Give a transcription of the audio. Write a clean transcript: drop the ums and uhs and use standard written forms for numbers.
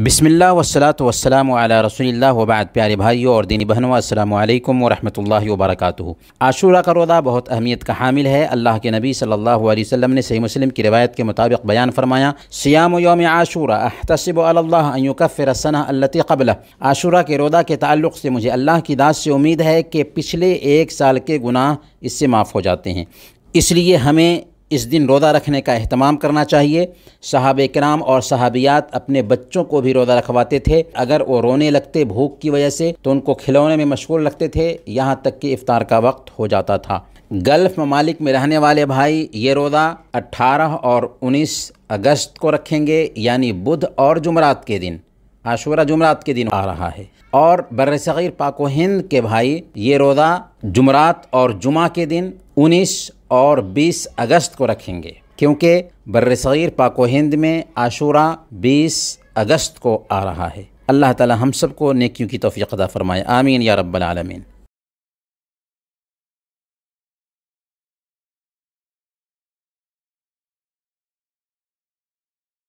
بسم اللہ والصلاۃ والسلام علی رسول اللہ وبعد۔ پیارے بھائیوں اور دینی بہنوں، السلام علیکم ورحمۃ اللہ وبرکاتہ۔ عاشورہ کا روزہ بہت اہمیت کا حامل ہے۔ اللہ کے نبی صلی اللہ علیہ وسلم نے صحیح مسلم کی روایت کے مطابق بیان فرمایا، سیام یوم عاشورہ احتسب علی اللہ ان یکفر السنہ التی قبلہ۔ عاشورہ کے روزہ کے تعلق سے مجھے اللہ کی ذات سے امید ہے کہ پچھلے ایک سال کے گناہ اس سے معاف ہو جاتے ہیں، اس لیے ہمیں اس دن روزہ رکھنے کا اہتمام کرنا چاہیے۔ صحابہ کرام اور صحابیات اپنے بچوں کو بھی روزہ رکھواتے تھے۔ اگر وہ رونے لگتے بھوک کی وجہ سے تو ان کو کھلونے میں مشغول رکھتے تھے، یہاں تک کہ افطار کا وقت ہو جاتا تھا۔ گلف ممالک میں رہنے والے بھائی یہ روزہ 18 اور 19 اگست کو رکھیں گے، یعنی بدھ اور جمعرات کے دن۔ عاشورہ جمعرات کے دن آ رہا ہے۔ اور برصغیر پاک و ہند کے بھائی یہ روزہ جمعرات اور جمعہ کے دن 19 اور 20 اگست کو رکھیں گے، کیونکہ برصغیر پاک و ہند میں عاشورہ 20 اگست کو آ رہا ہے۔ اللہ تعالی ہم سب کو نیکیوں کی توفیق عطا فرمائے، آمین یا رب العالمین۔